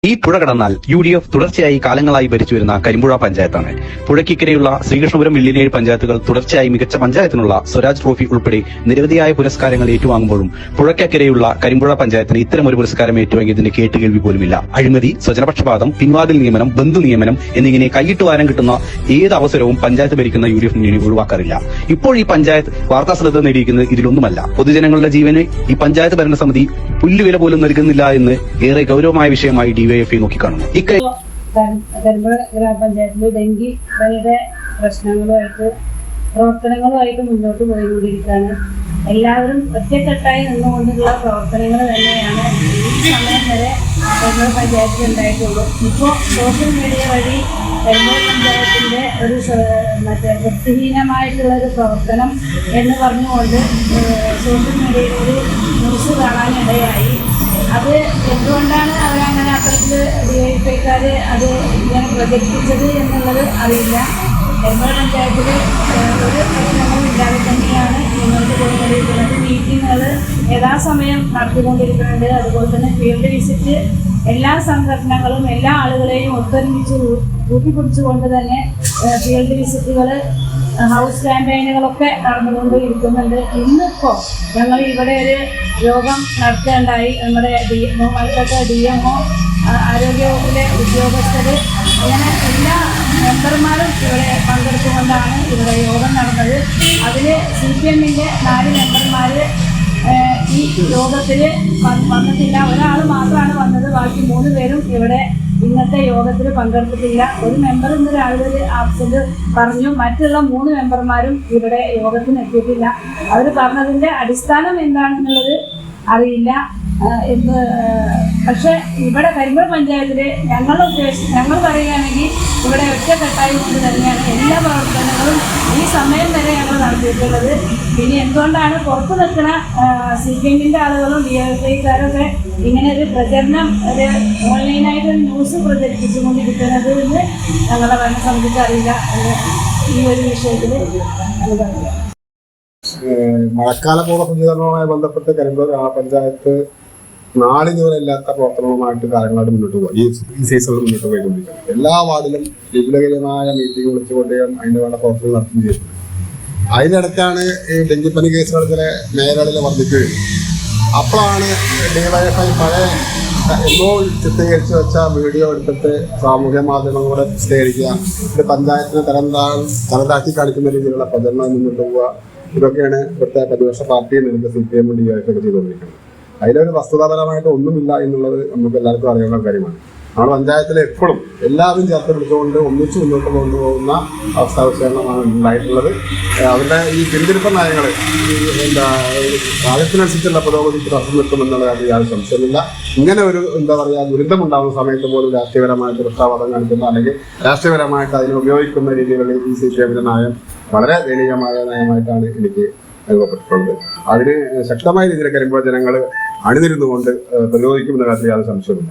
ഈ പുഴ കടന്നാൽ UDF തുടർച്ചയായി കാലങ്ങളായി ഭരിച്ചുവരുന്ന കരിമ്പുഴ പഞ്ചായത്താണ്. പുഴയ്ക്കിക്കരെയുള്ള ശ്രീകൃഷ്ണപുരം വില്ലിനേഴ് പഞ്ചായത്തുകൾ തുടർച്ചയായി മികച്ച പഞ്ചായത്തിനുള്ള സ്വരാജ് ട്രോഫി ഉൾപ്പെടെ നിരവധിയായ പുരസ്കാരങ്ങൾ ഏറ്റുവാങ്ങുമ്പോഴും പുഴയ്ക്കക്കരെയുള്ള കരിമ്പുഴ പഞ്ചായത്തിന് ഇത്തരമൊരു പുരസ്കാരം ഏറ്റുവാങ്ങിയതിന്റെ കേട്ടുകേൾവി പോലുമില്ല. അഴിമതി, സ്വജനപക്ഷപാതം, പിൻവാതിൽ നിയമനം, ബന്ധു നിയമനം എന്നിങ്ങനെ കൈയിട്ട് വാരം കിട്ടുന്ന ഏത് അവസരവും പഞ്ചായത്ത് ഭരിക്കുന്ന UDF മുന്നണി ഒഴിവാക്കാറില്ല. ഇപ്പോൾ ഈ പഞ്ചായത്ത് വാർത്താശ്രദ്ധ നേടിയിരിക്കുന്നത് ഇതിലൊന്നുമല്ല. പൊതുജനങ്ങളുടെ ജീവന് ഈ പഞ്ചായത്ത് ഭരണസമിതി പുല്ലുവില പോലും നൽകുന്നില്ല എന്ന് ഏറെ ഗൗരവമായ വിഷയമായി DYFI നോക്കിക്കാണുന്നു. കരിമ്പുഴ ഗ്രാമപഞ്ചായത്തിലെ ഡെങ്കി പനിയുടെ പ്രവർത്തനങ്ങളുമായിട്ട് മുന്നോട്ട് പോയിക്കൊണ്ടിരിക്കുകയാണ്. എല്ലാവരും ഒറ്റക്കെട്ടായി നിന്നുകൊണ്ടുള്ള പ്രവർത്തനങ്ങൾ തന്നെയാണ് ഈ സമയം വരെ കരിമ്പുഴ പഞ്ചായത്തിൽ ഉണ്ടായിട്ടുള്ളൂ. ഇപ്പോൾ സോഷ്യൽ മീഡിയ വഴി കരിമ്പുഴ പഞ്ചായത്തിൻ്റെ ഒരു വൃത്തിഹീനമായിട്ടുള്ളൊരു പ്രവർത്തനം എന്ന് പറഞ്ഞുകൊണ്ട് സോഷ്യൽ മീഡിയയിൽ ഒരു ന്യൂസ് കാണാനിടയായി. അത് എന്തുകൊണ്ടാണ് അവരങ്ങനെ അത്തരത്തിൽ DYFIക്കാർ അത് ഇങ്ങനെ പ്രചരിപ്പിച്ചത് എന്നുള്ളത് അറിയില്ല. കരിമ്പുഴ പഞ്ചായത്തിൽ ഒരു പ്രശ്നങ്ങളും ഇല്ലാതെ തന്നെയാണ് മുന്നോട്ട് പോയിക്കൊണ്ടിരിക്കുന്നത്. മീറ്റിങ്ങുകൾ യഥാസമയം നടത്തിക്കൊണ്ടിരിക്കുന്നുണ്ട്. അതുപോലെ തന്നെ ഫീൽഡ് വിസിറ്റ് എല്ലാ സംഘടനകളും എല്ലാ ആളുകളെയും ഒത്തൊരുമിച്ച് കൂട്ടിപ്പിടിച്ചുകൊണ്ട് തന്നെ ഫീൽഡ് വിസിറ്റുകൾ, ഹൗസ് ക്യാമ്പയിനുകളൊക്കെ നടന്നുകൊണ്ട് ഇരിക്കുന്നുണ്ട്. ഇന്നിപ്പോൾ ഞങ്ങൾ ഇവിടെ ഒരു യോഗം നടത്തേണ്ടായി. നമ്മുടെ DMO, ആരോഗ്യവകുപ്പിലെ ഉദ്യോഗസ്ഥർ, അങ്ങനെ എല്ലാ മെമ്പർമാരും ഇവിടെ പങ്കെടുത്തുകൊണ്ടാണ് ഇവിടെ യോഗം നടന്നത്. അതിൽ CPMന്റെ 4 മെമ്പർമാർ ഈ യോഗത്തിൽ വന്നിട്ടില്ല. ഒരാൾ മാത്രമാണ് വന്നത്. ബാക്കി 3 പേരും ഇവിടെ ഇന്നത്തെ യോഗത്തിൽ പങ്കെടുത്തിട്ടില്ല. ഒരു മെമ്പർ ഇന്ന് രാവിലെ ഒരു ആബ്സെന്റ് പറഞ്ഞു. മറ്റുള്ള 3 മെമ്പർമാരും ഇവിടെ യോഗത്തിന് എത്തിയിട്ടില്ല. അവർ പറഞ്ഞതിൻ്റെ അടിസ്ഥാനം എന്താണെന്നുള്ളത് അറിയില്ല. പക്ഷേ ഇവിടെ കരിമ്പുഴ പഞ്ചായത്തിൽ ഞങ്ങൾ പറയുകയാണെങ്കിൽ ഇവിടെ ഒറ്റക്കെട്ടായി കൊണ്ട് തന്നെയാണ് എല്ലാ പ്രവർത്തനങ്ങളും ഈ സമയം വരെ ഞങ്ങൾ നടത്തിയിട്ടുള്ളത്. പിന്നെ എന്തുകൊണ്ടാണ് പുറത്ത് നിൽക്കുന്ന CPMന്റെ ആളുകളും DYFIക്കാരൊക്കെ ഇങ്ങനെ ഒരു പ്രചരണം, ഒരു ഓൺലൈനായിട്ട് ന്യൂസ് പ്രചരിപ്പിച്ചുകൊണ്ടിരിക്കുന്നത് എന്ന് ഞങ്ങളുടെ ഭരണസമിതിക്ക് അറിയില്ല. ഈ ഒരു വിഷയത്തിൽ മഴക്കാല പൂർവ്വ ശുചീകരണവുമായി ബന്ധപ്പെട്ട് കരിമ്പുഴ ഗ്രാമപഞ്ചായത്ത് നാളിതുവരെയില്ലാത്ത പ്രവർത്തനവുമായിട്ട് കാലങ്ങളായിട്ട് മുന്നോട്ട് പോകും. ഈ സീസണിൽ മുന്നോട്ട് പോയിക്കൊണ്ടിരിക്കുന്നത് എല്ലാ വാർഡിലും വിപുലകരമായ മീറ്റിംഗ് വിളിച്ചുകൊണ്ട് അതിന് വേണ്ട പ്രവർത്തനം നടത്തുകയും ചെയ്തിട്ടുണ്ട്. അതിനിടയ്ക്കാണ് ഈ ഡെങ്കിപ്പനി കേസുകൾ ചില മേഖലകളിൽ വർദ്ധിക്കുകയും അപ്പോഴാണ് DYFI പഴയ എന്നോ ചിത്രീകരിച്ച് വെച്ച വീഡിയോ എടുത്തിട്ട് സാമൂഹ്യ മാധ്യമങ്ങളോട് പ്രസിദ്ധീകരിക്കുക, ഇത് പഞ്ചായത്തിന് തരം കാണിക്കുന്ന രീതിയിലുള്ള പ്രചരണം മുന്നോട്ട് പോവുക. ഇതൊക്കെയാണ് ഇവിടുത്തെ പ്രതിപക്ഷ പാർട്ടിയിൽ നിന്ന് CPM DYFI ഒക്കെ ചെയ്തുകൊണ്ടിരിക്കുന്നത്. അതിലൊരു വസ്തുതാപരമായിട്ട് ഒന്നുമില്ല എന്നുള്ളത് നമുക്ക് എല്ലാവർക്കും അറിയാവുന്ന കാര്യമാണ്. നമ്മുടെ പഞ്ചായത്തിൽ എപ്പോഴും എല്ലാവരും ചേർത്ത് പിടിച്ചുകൊണ്ട് ഒന്നിച്ച് മുന്നോട്ട് കൊണ്ടുപോകുന്ന അവസ്ഥാവിശേഷമാണ് ഉണ്ടായിട്ടുള്ളത്. അവരുടെ ഈ പിന്തിരിപ്പൻ നയങ്ങൾ കാലത്തിനനുസരിച്ചുള്ള പുരോഗതിക്ക് തടസ്സം നിൽക്കുമെന്നുള്ള കാര്യം യാതൊരു സംശയമില്ല. ഇങ്ങനെ ഒരു ദുരിതമുണ്ടാകുന്ന സമയത്ത് പോലും രാഷ്ട്രീയപരമായിട്ട് രക്ഷാവാദം കാണിക്കുന്ന അല്ലെങ്കിൽ രാഷ്ട്രീയപരമായിട്ട് അതിനെ ഉപയോഗിക്കുന്ന രീതികളിൽ ഈ CPMന്റെ നയം വളരെ ദയനീയമായ നയമായിട്ടാണ് എനിക്ക് അനുഭവപ്പെട്ടിട്ടുള്ളത്. അതിന് ശക്തമായ രീതിയിൽ കരിമ്പുഴ ജനങ്ങൾ അണിനിരുന്നുകൊണ്ട് പ്രതിരോധിക്കുമെന്ന കാര്യത്തിൽ യാതൊരു സംശയമില്ല.